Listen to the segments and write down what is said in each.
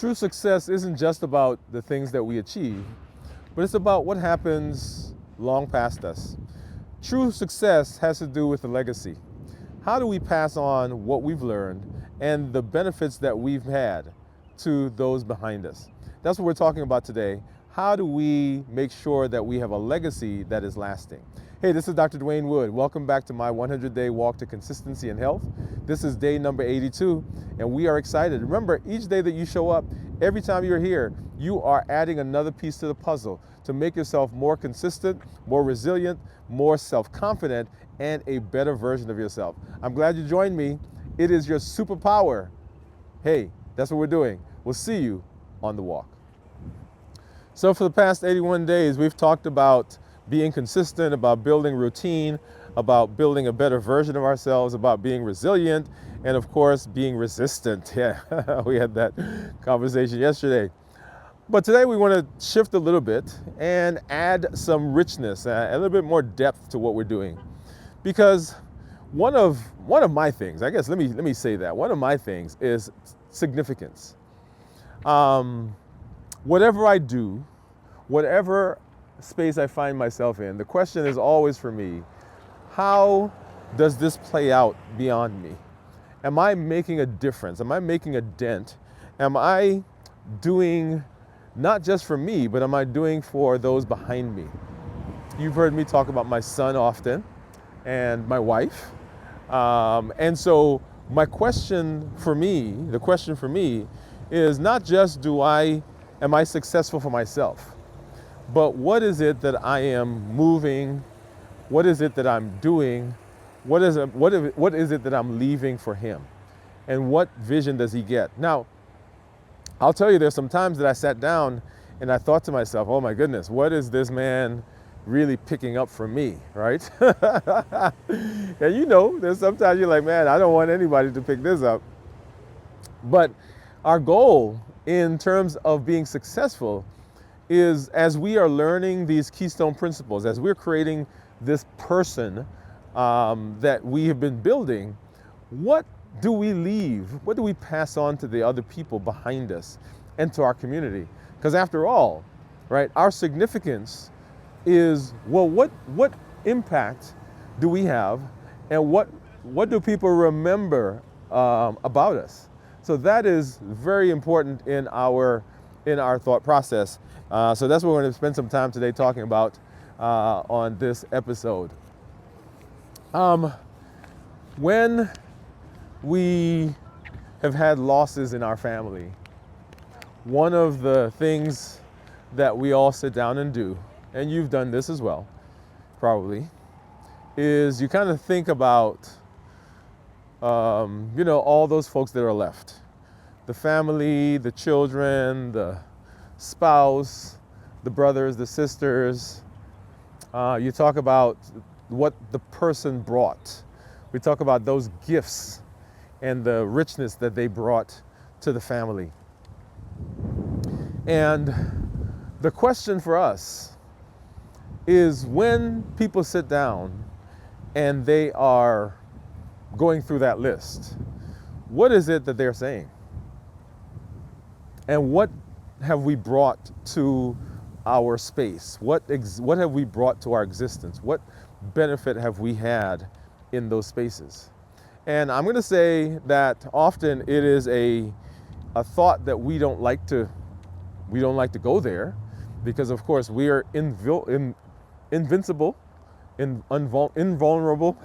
True success isn't just about the things that we achieve, but it's about what happens long past us. True success has to do with the legacy. How do we pass on what we've learned and the benefits that we've had to those behind us? That's what we're talking about today. How do we make sure that we have a legacy that is lasting? Hey, this is Dr. Dwain Woode. Welcome back to my 100-day walk to consistency and health. This is day number 82, and we are excited. Remember, each day that you show up, every time you're here, you are adding another piece to the puzzle to make yourself more consistent, more resilient, more self-confident, and a better version of yourself. I'm glad you joined me. It is your superpower. Hey, that's what we're doing. We'll see you on the walk. So for the past 81 days, we've talked about being consistent, about building routine, about building a better version of ourselves, about being resilient, and of course, being resistant. Yeah, we had that conversation yesterday. But today we want to shift a little bit and add some richness, a little bit more depth to what we're doing. Because one of my things, I guess, let me say that, one of my things is significance. Whatever I do, whatever space I find myself in, the question is always for me, how does this play out beyond me? Am I making a difference? Am I making a dent? Am I doing not just for me, but am I doing for those behind me? You've heard me talk about my son often and my wife. And so my question for me, the question for me is not just am I successful for myself? But what is it that I am moving? What is it that I'm doing? What is it that I'm leaving for him? And what vision does he get? Now, I'll tell you, there's some times that I sat down and I thought to myself, oh my goodness, what is this man really picking up from me, right? And you know, there's sometimes you're like, man, I don't want anybody to pick this up. But our goal in terms of being successful is, as we are learning these keystone principles, as we're creating this person that we have been building, what do we leave? What do we pass on to the other people behind us and to our community? Because after all, right, our significance is, well, what impact do we have, and what do people remember about us? So that is very important in our thought process. So that's what we're going to spend some time today talking about on this episode. When we have had losses in our family, one of the things that we all sit down and do, and you've done this as well, probably, is you kind of think about, all those folks that are left. The family, the children, the spouse, the brothers, the sisters. You talk about what the person brought. We talk about those gifts and the richness that they brought to the family. And the question for us is, when people sit down and they are going through that list, what is it that they're saying? And what have we brought to our space? What have we brought to our existence? What benefit have we had in those spaces? And I'm going to say that often it is a thought that we don't like to go there, because of course we are invincible, invulnerable,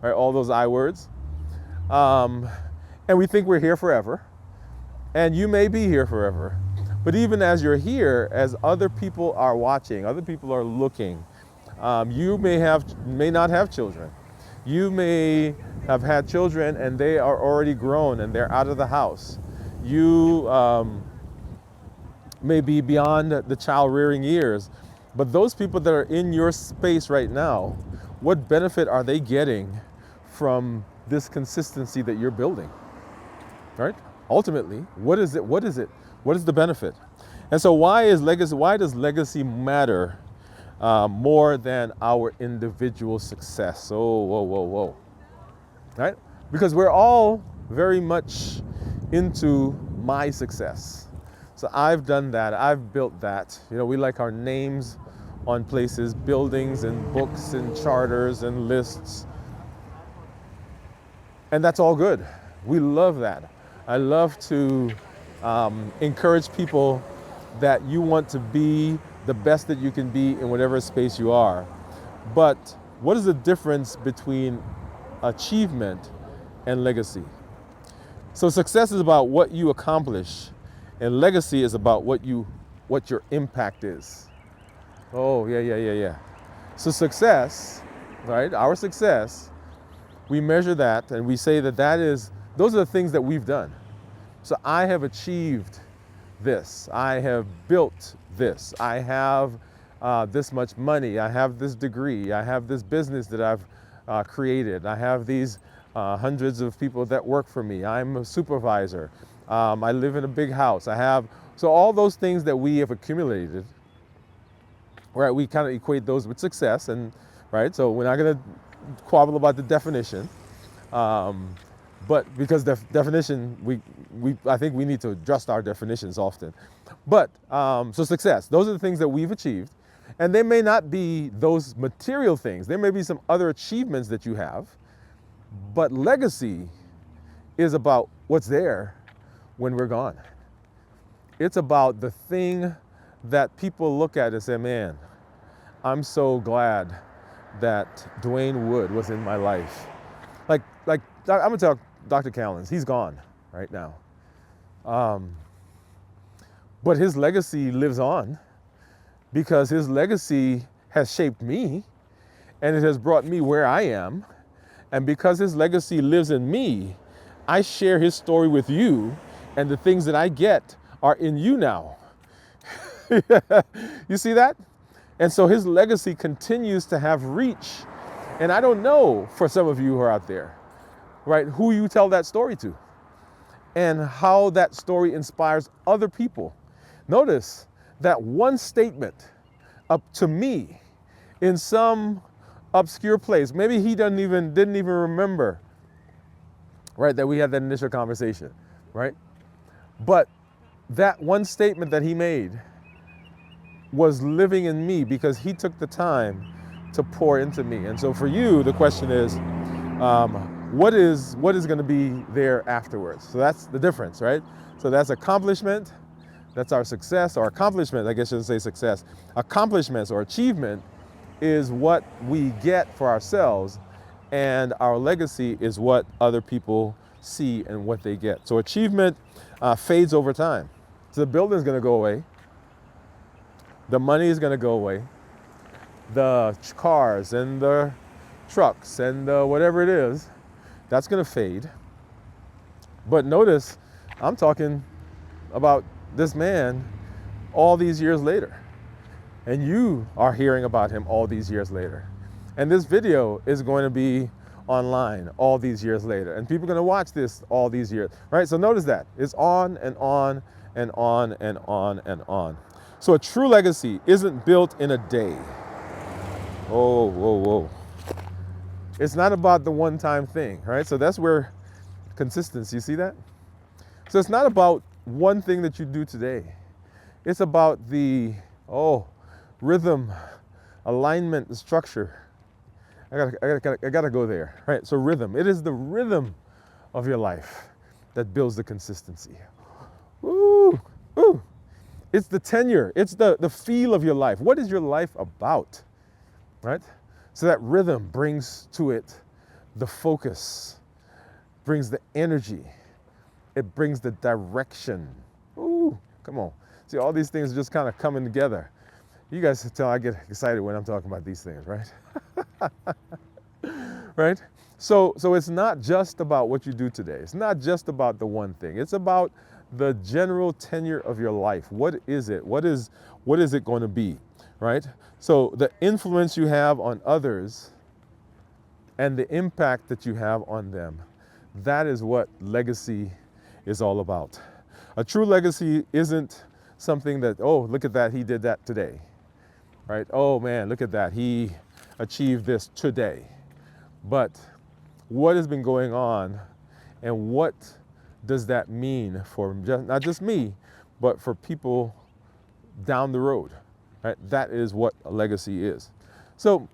right? All those I words, and we think we're here forever. And you may be here forever. But even as you're here, as other people are watching, other people are looking, you may not have children. You may have had children and they are already grown and they're out of the house. You may be beyond the child rearing years. But those people that are in your space right now, what benefit are they getting from this consistency that you're building, right? Ultimately, what is it? What is the benefit? And so why does legacy matter more than our individual success? Oh, whoa. Right? Because we're all very much into my success. So I've done that. I've built that. You know, we like our names on places, buildings and books and charters and lists. And that's all good. We love that. I love to encourage people that you want to be the best that you can be in whatever space you are. But what is the difference between achievement and legacy? So success is about what you accomplish, and legacy is about what your impact is. Oh, yeah. So success, right? Our success, we measure that and we say that those are the things that we've done. So I have achieved this. I have built this. I have this much money. I have this degree. I have this business that I've created. I have these hundreds of people that work for me. I'm a supervisor. I live in a big house. So all those things that we have accumulated, right? We kind of equate those with success, and right. So we're not going to quabble about the definition, but because the definition, I think we need to adjust our definitions often. But so success, those are the things that we've achieved, and they may not be those material things. There may be some other achievements that you have, but legacy is about what's there when we're gone. It's about the thing that people look at and say, man, I'm so glad that Dwain Woode was in my life. Like I'm gonna tell Dr. Callens, he's gone right now. But his legacy lives on because his legacy has shaped me and it has brought me where I am. And because his legacy lives in me, I share his story with you, and the things that I get are in you now. You see that? And so his legacy continues to have reach. And I don't know, for some of you who are out there, right, who you tell that story to and how that story inspires other people. Notice that one statement up to me in some obscure place, maybe he didn't even remember, right, that we had that initial conversation, right? But that one statement that he made was living in me because he took the time to pour into me. And so for you, the question is, what is going to be there afterwards? So that's the difference, right? So that's accomplishment. That's our success, or accomplishment, I guess I should say success. Accomplishments or achievement is what we get for ourselves, and our legacy is what other people see and what they get. So achievement fades over time. So the building's going to go away. The money is going to go away. The cars and the trucks and whatever it is, that's going to fade. But notice, I'm talking about this man all these years later. And you are hearing about him all these years later. And this video is going to be online all these years later. And people are going to watch this all these years, right? So notice that. It's on and on and on and on and on. So a true legacy isn't built in a day. Oh, whoa. It's not about the one-time thing, right? So that's where consistency, you see that? So it's not about one thing that you do today. It's about the, rhythm, alignment, the structure. I gotta go there, right? So rhythm, it is the rhythm of your life that builds the consistency. Ooh. It's the tenure, it's the feel of your life. What is your life about, right? So that rhythm brings to it the focus, brings the energy, it brings the direction. Ooh, come on. See, all these things just kind of coming together. You guys can tell I get excited when I'm talking about these things, right? Right? So it's not just about what you do today. It's not just about the one thing. It's about the general tenure of your life. What is it? What is it going to be, right? So the influence you have on others and the impact that you have on them, that is what legacy is all about. A true legacy isn't something that, oh, look at that, he did that today, right? Oh man, look at that, he achieved this today. But what has been going on and what does that mean for not just me, but for people down the road, right? That is what a legacy is. So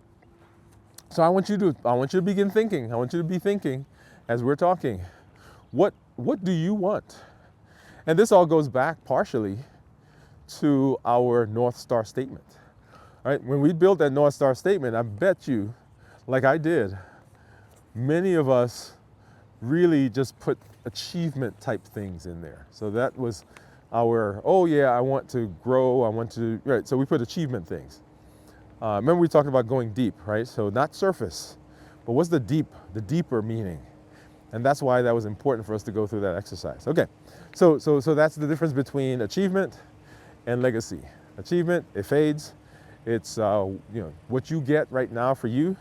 I want you to begin thinking. I want you to be thinking as we're talking, what do you want? And this all goes back partially to our North Star statement. Right? When we built that North Star statement, I bet you, like I did, many of us really just put achievement type things in there. So that was our, oh yeah, I want to grow, I want to, right? So we put achievement things. Remember we talked about going deep, right? So not surface, but what's the deeper meaning? And that's why that was important for us to go through that exercise. Okay, so that's the difference between achievement and legacy. Achievement, it fades. It's what you get right now for you,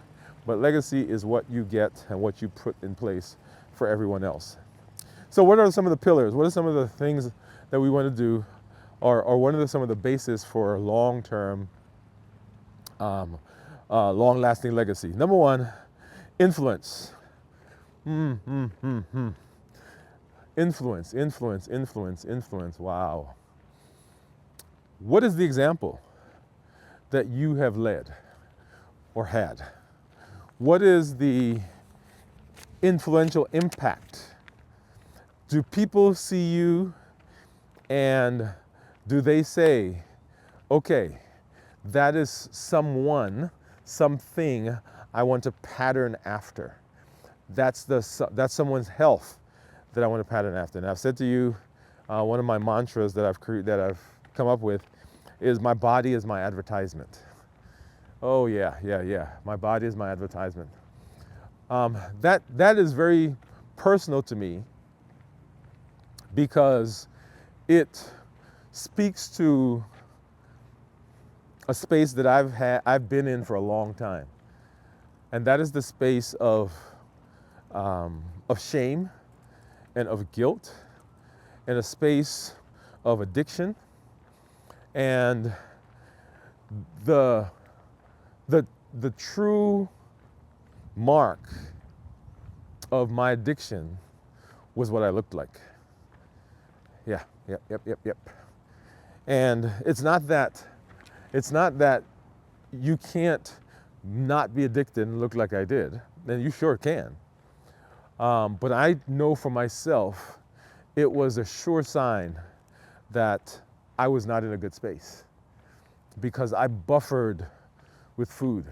but legacy is what you get and what you put in place for everyone else. So what are some of the pillars? What are some of the things that we want to do, or what are some of the bases for long-term, long-lasting legacy? Number one, influence. Influence, influence, influence, influence. Wow. What is the example that you have led or had? What is the influential impact? Do people see you and do they say, okay, that is someone, something I want to pattern after? That's someone's health that I want to pattern after. And I've said to you, one of my mantras that I've come up with is my body is my advertisement. Oh yeah. My body is my advertisement. That is very personal to me because it speaks to a space that I've been in for a long time, and that is the space of shame and of guilt, and a space of addiction, and the true mark of my addiction was what I looked like. Yep. And it's not that you can't not be addicted and look like I did. And you sure can. But I know for myself, it was a sure sign that I was not in a good space because I buffered with food.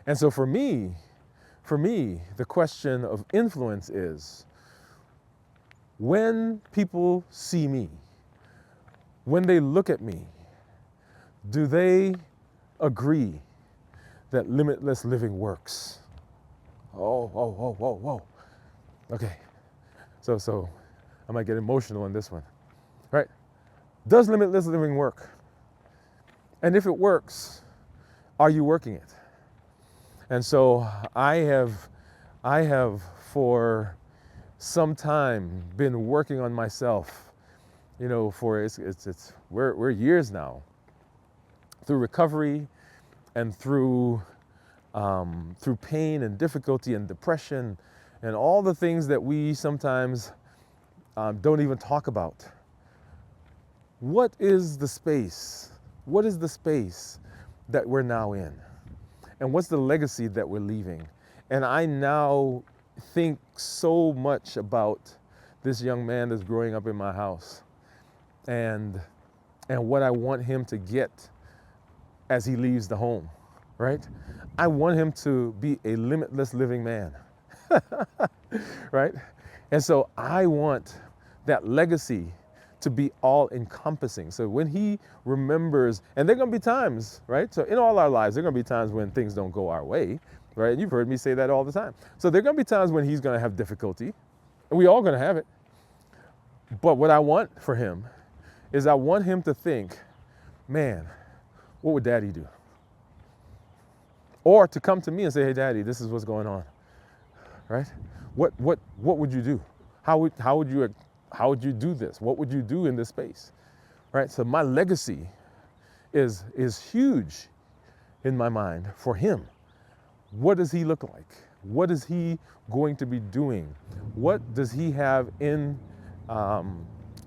And so for me, the question of influence is, when people see me, when they look at me, do they agree that limitless living works? Whoa. Okay, so I might get emotional on this one, right? Does limitless living work? And if it works, are you working it? And so I have for some time been working on myself, for we're years now, through recovery and through pain and difficulty and depression and all the things that we sometimes don't even talk about. What is the space? What is the space that we're now in? And what's the legacy that we're leaving? And I now think so much about this young man that's growing up in my house and what I want him to get as he leaves the home, right? I want him to be a limitless living man, right? And so I want that legacy to be all encompassing. So when he remembers, and there are gonna be times, right? So in all our lives, there are gonna be times when things don't go our way, right? And you've heard me say that all the time. So there are gonna be times when he's gonna have difficulty, and we all gonna have it. But what I want for him is I want him to think, man, what would daddy do? Or to come to me and say, hey daddy, this is what's going on, right? What would you do? How would you do this? What would you do in this space, right? So my legacy is huge in my mind for him. What does he look like? What is he going to be doing? What does he have in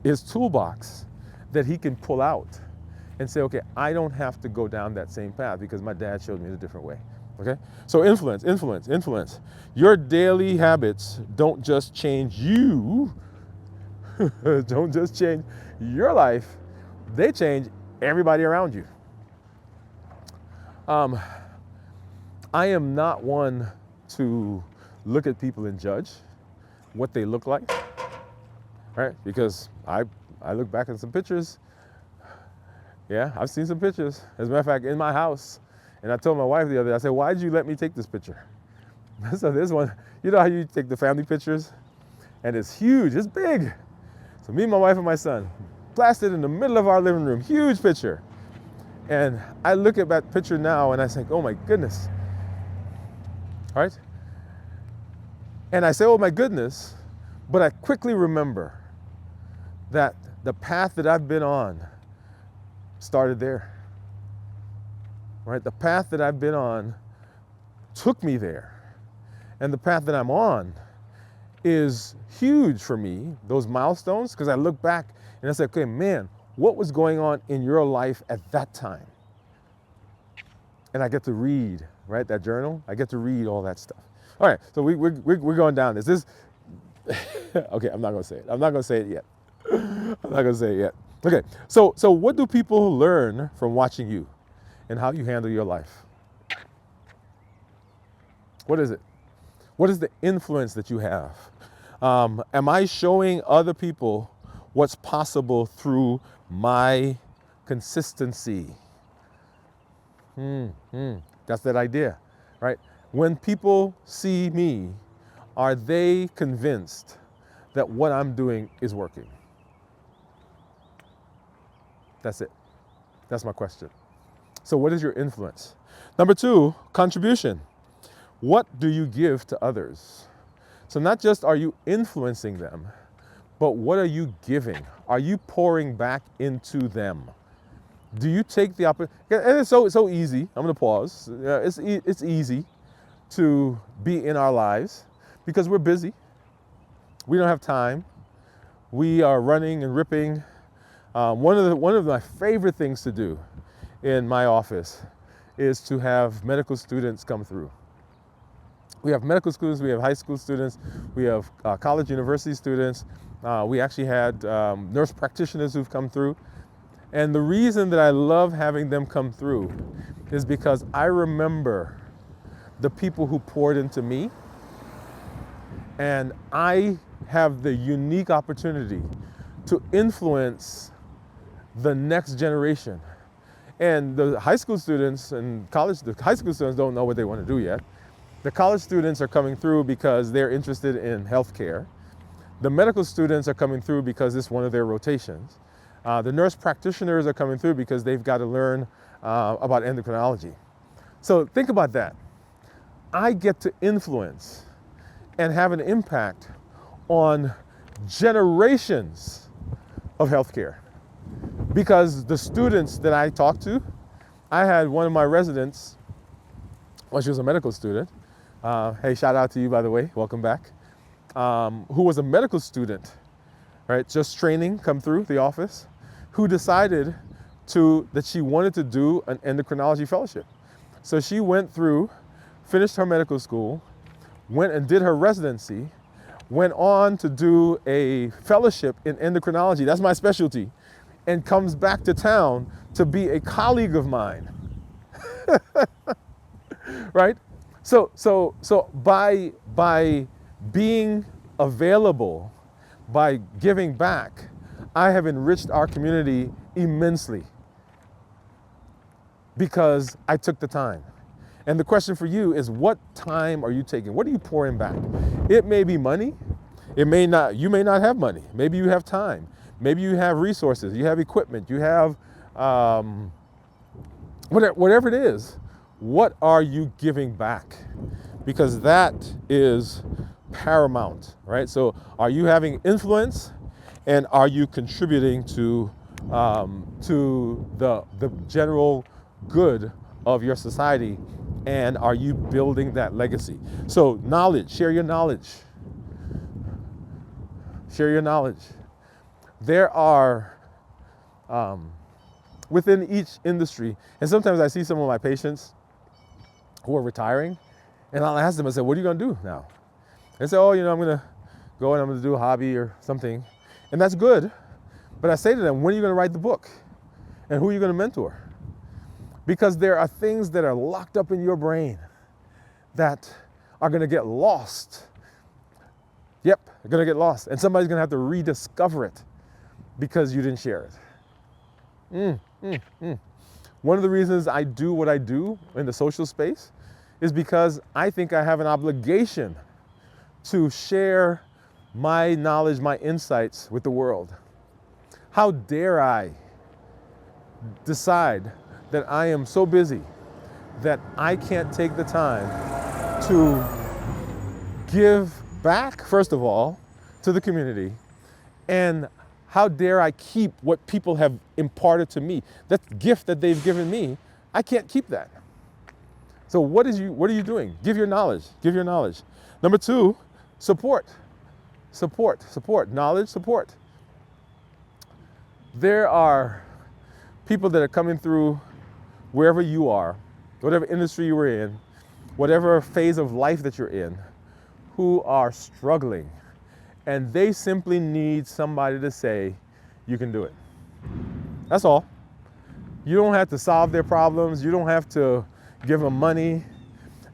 his toolbox that he can pull out and say, okay, I don't have to go down that same path because my dad showed me a different way. Okay? So influence, influence, influence. Your daily habits don't just change you, don't just change your life, they change everybody around you. I am not one to look at people and judge what they look like, right? Because I look back at some pictures. Yeah, I've seen some pictures. As a matter of fact, in my house, and I told my wife the other day, I said, why did you let me take this picture? So this one, you know how you take the family pictures? And it's huge, it's big. So me, my wife, and my son, plastered in the middle of our living room, huge picture. And I look at that picture now and I think, oh my goodness, right? And I say, oh my goodness, but I quickly remember that the path that I've been on started there, right? The path that I've been on took me there. And the path that I'm on is huge for me, those milestones, because I look back and I say, okay, man, what was going on in your life at that time? And I get to read, right, that journal. I get to read all that stuff. All right, so we're going down this. Okay, I'm not going to say it. I'm not going to say it yet. I'm not going to say it yet. Okay, so what do people learn from watching you and how you handle your life? What is it? What is the influence that you have? Am I showing other people what's possible through my consistency? That's that idea, right? When people see me, are they convinced that what I'm doing is working? That's it. That's my question. So what is your influence? Number 2, contribution. What do you give to others? So not just are you influencing them, but what are you giving? Are you pouring back into them? Do you take the opportunity? And it's so easy. I'm going to pause. It's easy to be in our lives because we're busy. We don't have time. We are running and ripping. One of my favorite things to do in my office is to have medical students come through. We have medical students, we have high school students, we have college, university students. We actually had nurse practitioners who've come through. And the reason that I love having them come through is because I remember the people who poured into me, and I have the unique opportunity to influence the next generation. And the high school students and the high school students don't know what they want to do yet. The college students are coming through because they're interested in healthcare. The medical students are coming through because it's one of their rotations. The nurse practitioners are coming through because they've got to learn about endocrinology. So think about that. I get to influence and have an impact on generations of healthcare. Because the students that I talk to, I had one of my residents, well, she was a medical student. Hey, shout out to you, by the way, welcome back. Who was a medical student, right? Just training, come through the office, who decided that she wanted to do an endocrinology fellowship. So she went through, finished her medical school, went and did her residency, went on to do a fellowship in endocrinology, that's my specialty, and comes back to town to be a colleague of mine. Right? So by being available, by giving back, I have enriched our community immensely because I took the time. And the question for you is, what time are you taking? What are you pouring back? It may be money. It may not. You may not have money. Maybe you have time. Maybe you have resources. You have equipment. You have whatever it is. What are you giving back? Because that is paramount, right? So are you having influence, and are you contributing to the general good of your society And are you building that legacy? So knowledge, share your knowledge. Share your knowledge. There are, within each industry, and sometimes I see some of my patients who are retiring, and I'll ask them, I say, what are you gonna do now? They say, oh, I'm gonna go and I'm gonna do a hobby or something. And that's good, but I say to them, when are you gonna write the book? And who are you gonna mentor? Because there are things that are locked up in your brain that are gonna get lost. Yep, they're gonna get lost. And somebody's gonna have to rediscover it because you didn't share it. One of the reasons I do what I do in the social space is because I think I have an obligation to share my knowledge, my insights with the world. How dare I decide that I am so busy that I can't take the time to give back, first of all, to the community, and how dare I keep what people have imparted to me? That gift that they've given me, I can't keep that. So what are you doing? Give your knowledge, give your knowledge. Number two, support. Knowledge, support. There are people that are coming through wherever you are, whatever industry you were in, whatever phase of life that you're in, who are struggling. And they simply need somebody to say, you can do it. That's all. You don't have to solve their problems. You don't have to give them money.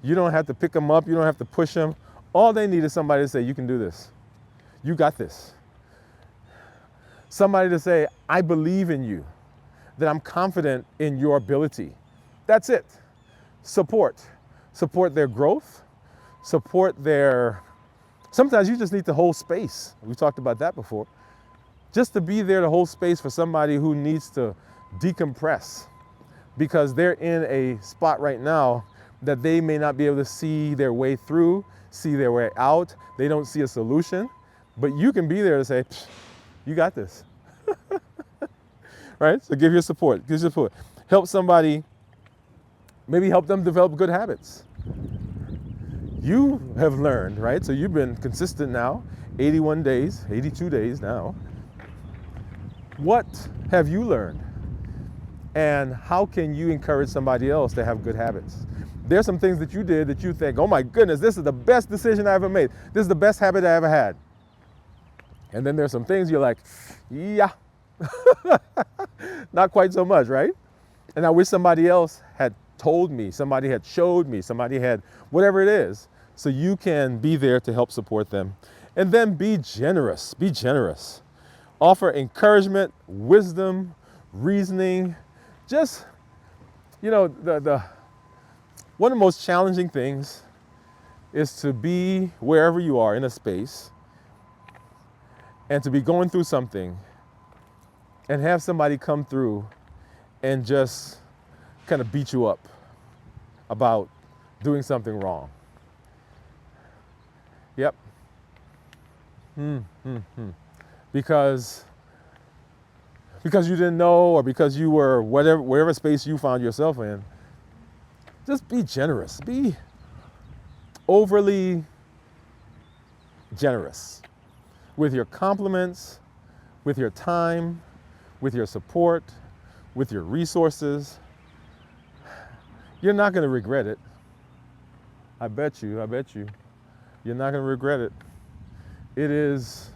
You don't have to pick them up. You don't have to push them. All they need is somebody to say, you can do this. You got this. Somebody to say, I believe in you, that I'm confident in your ability. That's it. Support. Support their growth. Support their... Sometimes you just need to hold space. We talked about that before. Just to be there to hold space for somebody who needs to decompress because they're in a spot right now that they may not be able to see their way through, see their way out. They don't see a solution, but you can be there to say, you got this. Right? So give your support, give your support. Help somebody, maybe help them develop good habits. You have learned, right? So you've been consistent now, 81 days, 82 days now. What have you learned? And how can you encourage somebody else to have good habits? There's some things that you did that you think, oh my goodness, this is the best decision I ever made. This is the best habit I ever had. And then there's some things you're like, yeah, not quite so much, right? And I wish somebody else had told me, somebody had showed me, somebody had whatever it is, so you can be there to help support them. And then be generous, be generous. Offer encouragement, wisdom, reasoning. Just, one of the most challenging things is to be wherever you are in a space and to be going through something and have somebody come through and just kind of beat you up about doing something wrong. Yep. Because you didn't know, or because you were wherever space you found yourself in, just be generous. Be overly generous with your compliments, with your time, with your support, with your resources. You're not going to regret it. I bet you. You're not going to regret it. It is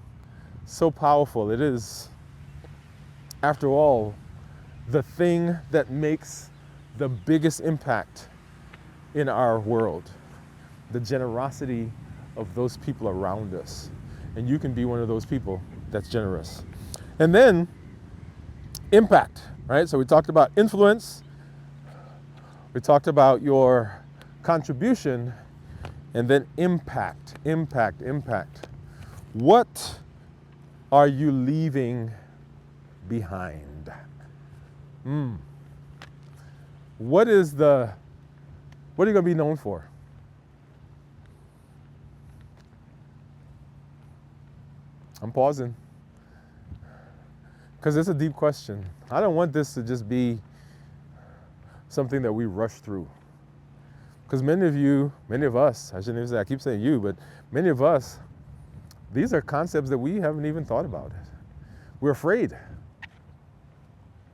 so powerful. It is, after all, the thing that makes the biggest impact in our world. The generosity of those people around us. And you can be one of those people that's generous. And then, impact, right? So we talked about influence. We talked about your contribution, and then impact. What are you leaving behind? What are you going to be known for? I'm pausing because it's a deep question. I don't want this to just be something that we rush through, Because many of us, I shouldn't even say, I keep saying you, but many of us, these are concepts that we haven't even thought about. We're afraid.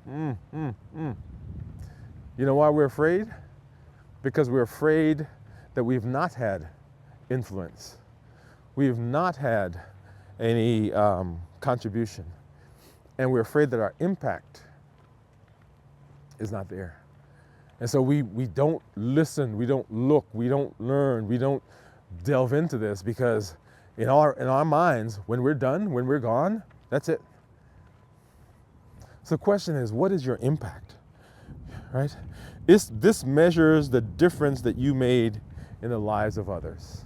You know why we're afraid? Because we're afraid that we've not had influence. We have not had any contribution. And we're afraid that our impact is not there. And so we don't listen, we don't look, we don't learn, we don't delve into this, because in our minds, when we're done, when we're gone, that's it. So the question is, what is your impact, right? This measures the difference that you made in the lives of others.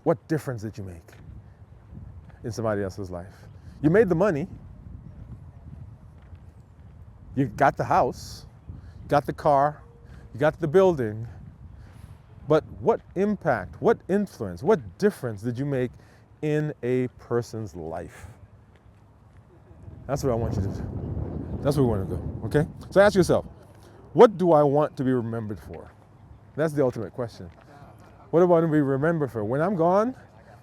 What difference did you make in somebody else's life? You made the money, you got the house, got the car, you got the building, but what impact, what influence, what difference did you make in a person's life? That's what I want you to do. That's where we want to go, okay? So ask yourself, what do I want to be remembered for? That's the ultimate question. What do I want to be remembered for? When I'm gone,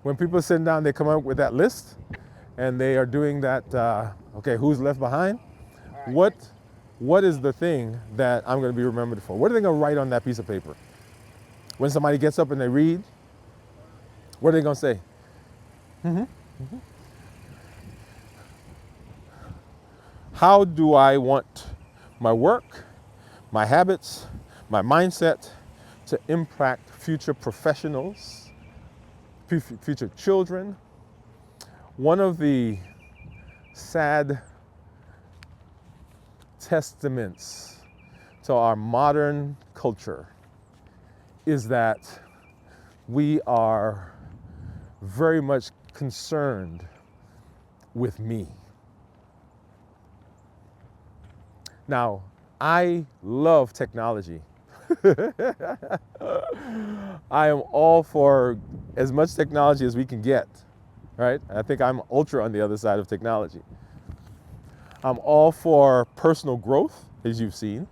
when people are sitting down, they come up with that list, and they are doing that, okay, who's left behind? What is the thing that I'm going to be remembered for? What are they going to write on that piece of paper? When somebody gets up and they read, what are they going to say? How do I want my work, my habits, my mindset to impact future professionals, future children? One of the sad testaments to our modern culture is that we are very much concerned with me. Now, I love technology. I am all for as much technology as we can get, right? I think I'm ultra on the other side of technology. I'm all for personal growth, as you've seen.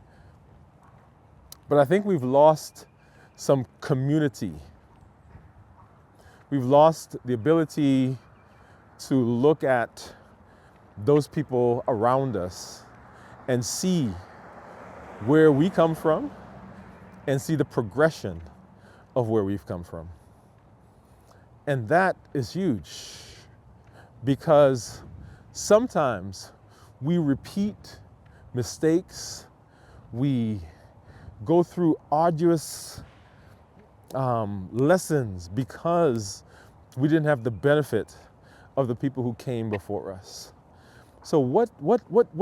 But I think we've lost some community. We've lost the ability to look at those people around us and see where we come from and see the progression of where we've come from. And that is huge, because sometimes we repeat mistakes, we go through arduous lessons because we didn't have the benefit of the people who came before us. So what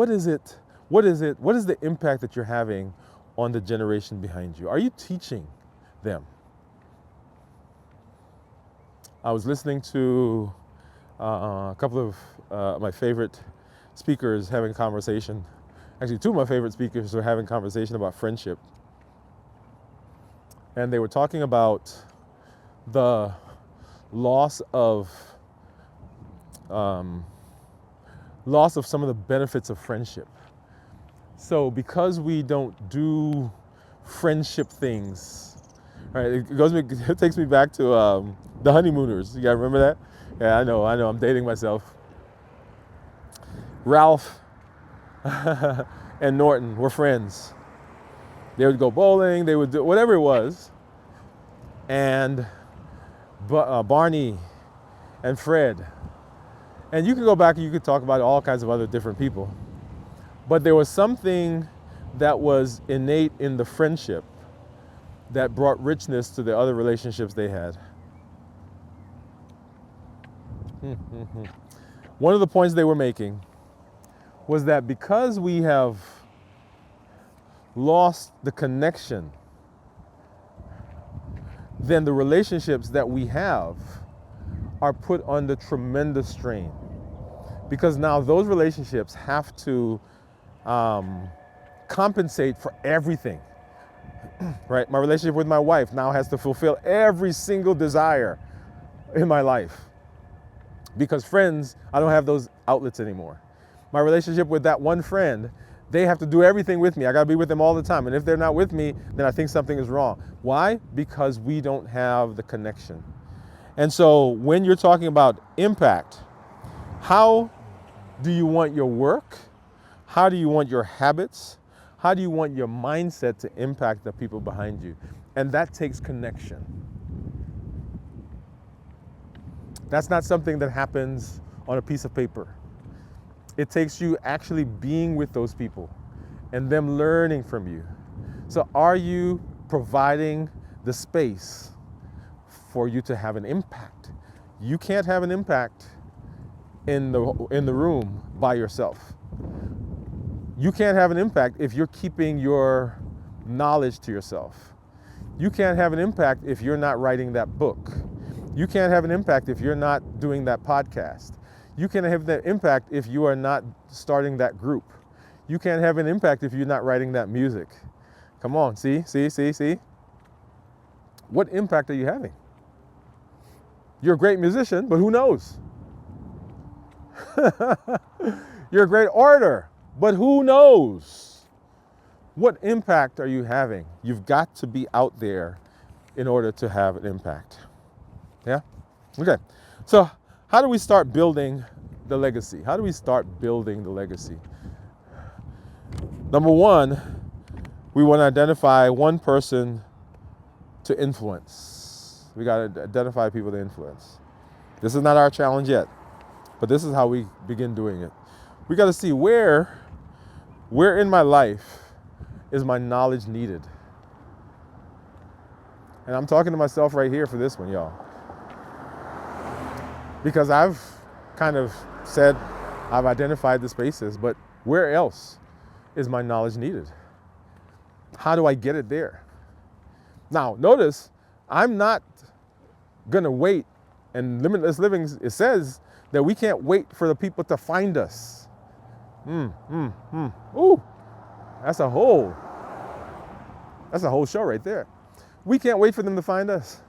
is it? What is the impact that you're having on the generation behind you? Are you teaching them? I was listening to a couple of my favorite speakers having a conversation. Actually, two of my favorite speakers were having a conversation about friendship. And they were talking about the loss of some of the benefits of friendship. So because we don't do friendship things, right? It takes me back to the Honeymooners. You guys remember that? Yeah, I know. I'm dating myself. Ralph and Norton were friends. They would go bowling. They would do whatever it was. And Barney and Fred. And you can go back and you could talk about all kinds of other different people. But there was something that was innate in the friendship that brought richness to the other relationships they had. One of the points they were making was that because we have lost the connection, then the relationships that we have are put under tremendous strain. Because now those relationships have to compensate for everything, right? My relationship with my wife now has to fulfill every single desire in my life. Because friends, I don't have those outlets anymore. My relationship with that one friend, They have to do everything with me. I got to be with them all the time. And if they're not with me, then I think something is wrong. Why? Because we don't have the connection. And so when you're talking about impact, how do you want your work? How do you want your habits? How do you want your mindset to impact the people behind you? And that takes connection. That's not something that happens on a piece of paper. It takes you actually being with those people and them learning from you. So are you providing the space for you to have an impact? You can't have an impact in the room by yourself. You can't have an impact if you're keeping your knowledge to yourself. You can't have an impact if you're not writing that book. You can't have an impact if you're not doing that podcast. You can't have that impact if you are not starting that group. You can't have an impact if you're not writing that music. Come on, see? What impact are you having? You're a great musician, but who knows? You're a great orator, but who knows? What impact are you having? You've got to be out there in order to have an impact. Yeah? Okay. So how do we start building the legacy? How do we start building the legacy? Number one, we want to identify one person to influence. We got to identify people to influence. This is not our challenge yet, but this is how we begin doing it. We got to see where in my life is my knowledge needed. And I'm talking to myself right here for this one, y'all. Because I've kind of said I've identified the spaces, but where else is my knowledge needed? How do I get it there? Now, notice, I'm not going to wait. And Limitless Living, it says that we can't wait for the people to find us. Ooh, that's a whole show right there. We can't wait for them to find us.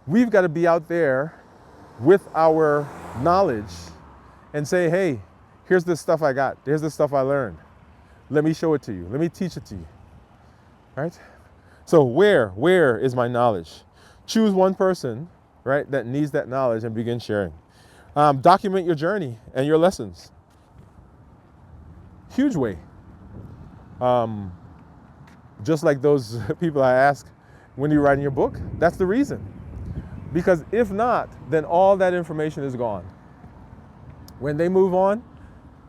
We've got to be out there with our knowledge and say, hey, here's the stuff I got. Here's the stuff I learned. Let me show it to you. Let me teach it to you. Right? So where is my knowledge? Choose one person, right, that needs that knowledge and begin sharing. Document your journey and your lessons. Huge way. Just like those people I ask, when are you writing your book? That's the reason. Because if not, then all that information is gone. When they move on,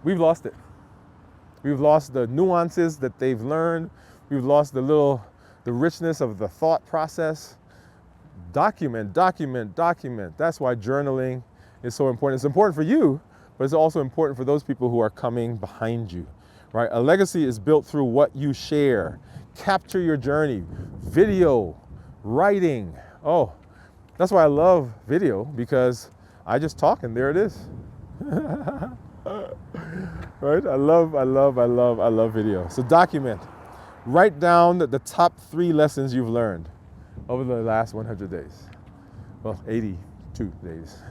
we've lost it. We've lost the nuances that they've learned. We've lost the richness of the thought process. Document. That's why journaling is so important. It's important for you, but it's also important for those people who are coming behind you, right? A legacy is built through what you share. Capture your journey. Video, writing. Oh, that's why I love video, because I just talk and there it is. Right? I love video. So document. Write down the top 3 lessons you've learned over the last 100 days. Well, 82 days.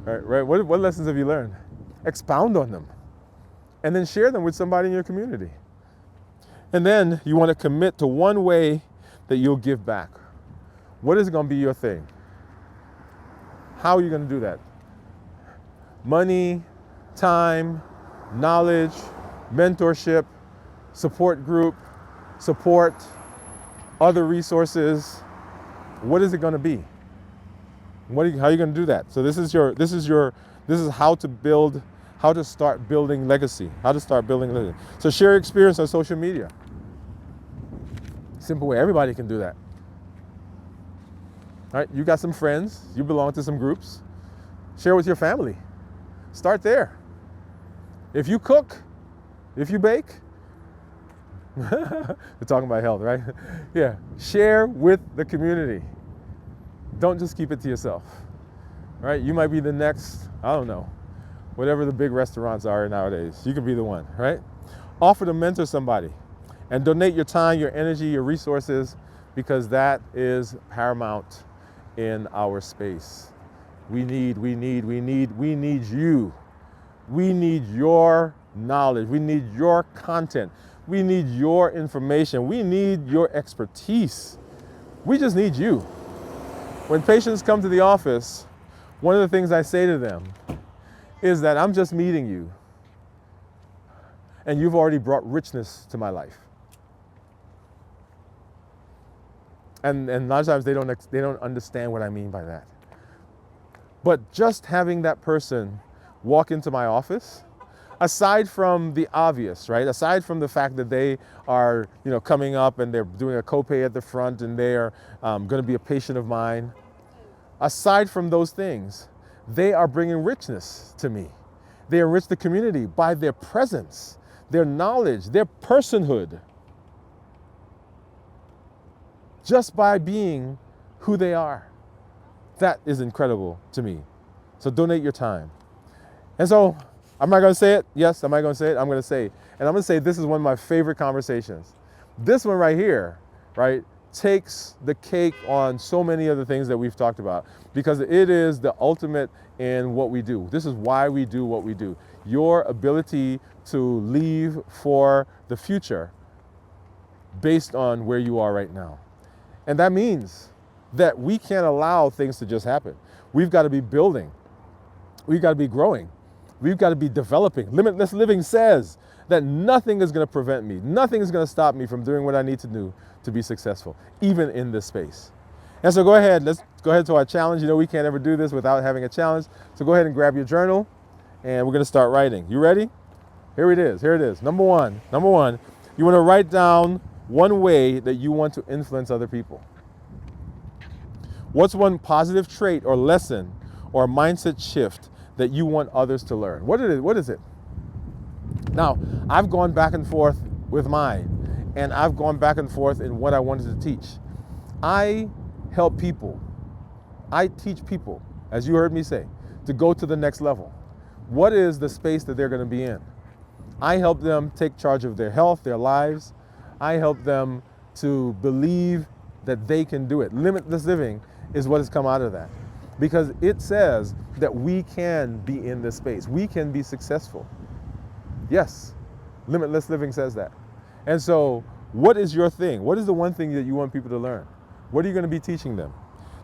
Right? What lessons have you learned? Expound on them. And then share them with somebody in your community. And then you want to commit to one way that you'll give back. What is going to be your thing? How are you going to do that? Money, time, knowledge, mentorship, support group, support, other resources. What is it going to be? How are you going to do that? So this is how to start building legacy. So share your experience on social media. Simple way. Everybody can do that. All right, you got some friends, you belong to some groups. Share with your family. Start there. If you cook, if you bake, we're talking about health, right? Yeah, share with the community. Don't just keep it to yourself, right? You might be the next, I don't know, whatever the big restaurants are nowadays. You could be the one, right? Offer to mentor somebody and donate your time, your energy, your resources, because that is paramount in our space. We need you. We need your knowledge. We need your content. We need your information. We need your expertise. We just need you. When patients come to the office, one of the things I say to them is that I'm just meeting you, and you've already brought richness to my life. And a lot of times they don't understand what I mean by that. But just having that person walk into my office, aside from the obvious, right? Aside from the fact that they are, coming up and they're doing a copay at the front and they are going to be a patient of mine. Aside from those things, they are bringing richness to me. They enrich the community by their presence, their knowledge, their personhood, just by being who they are. That is incredible to me. So donate your time. And so, am I going to say it? Yes, am I going to say it? I'm going to say it. And I'm going to say this is one of my favorite conversations. This one right here, right, takes the cake on so many of the things that we've talked about, because it is the ultimate in what we do. This is why we do what we do. Your ability to leave for the future based on where you are right now. And that means that we can't allow things to just happen. We've got to be building. We've got to be growing. We've got to be developing. Limitless living says that nothing is going to prevent me. Nothing is going to stop me from doing what I need to do to be successful, even in this space. And so let's go ahead to our challenge. We can't ever do this without having a challenge. So go ahead and grab your journal and we're going to start writing. You ready? Here it is. Number one, you want to write down one way that you want to influence other people. What's one positive trait or lesson or mindset shift that you want others to learn? What is it? Now, I've gone back and forth with mine, and I've gone back and forth in what I wanted to teach. I help people. I teach people, as you heard me say, to go to the next level. What is the space that they're going to be in? I help them take charge of their health, their lives. I help them to believe that they can do it. Limitless living is what has come out of that, because it says that we can be in this space. We can be successful. Yes, limitless living says that. And so what is your thing? What is the one thing that you want people to learn? What are you going to be teaching them?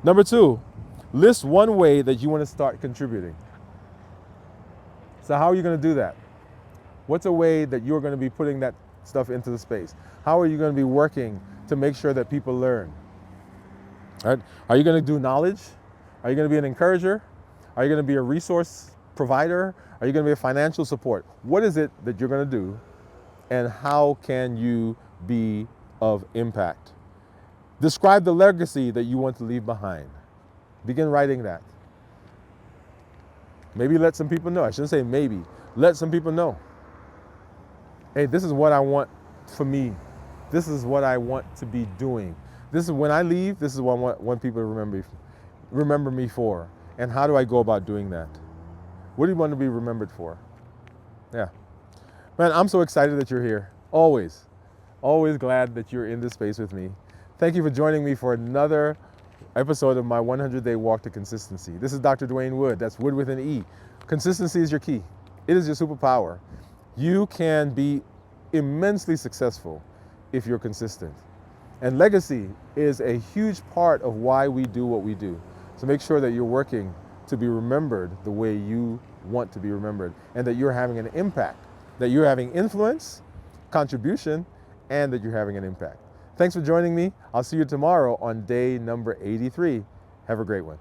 Number two, list one way that you want to start contributing. So how are you going to do that? What's a way that you're going to be putting that stuff into the space? How are you going to be working to make sure that people learn? Right? Are you going to do knowledge? Are you going to be an encourager? Are you going to be a resource provider? Are you going to be a financial support? What is it that you're going to do, and how can you be of impact? Describe the legacy that you want to leave behind. Begin writing that. Maybe let some people know. I shouldn't say maybe. Let some people know. Hey, this is what I want for me. This is what I want to be doing. This is when I leave, this is what I want people to remember me for. And how do I go about doing that? What do you want to be remembered for? Yeah. Man, I'm so excited that you're here. Always glad that you're in this space with me. Thank you for joining me for another episode of my 100-Day Walk to Consistency. This is Dr. Dwain Woode. That's Wood with an E. Consistency is your key. It is your superpower. You can be immensely successful if you're consistent. And legacy is a huge part of why we do what we do. So make sure that you're working to be remembered the way you want to be remembered, and that you're having an impact, that you're having influence, contribution, and that you're having an impact. Thanks for joining me. I'll see you tomorrow on day number 83. Have a great one.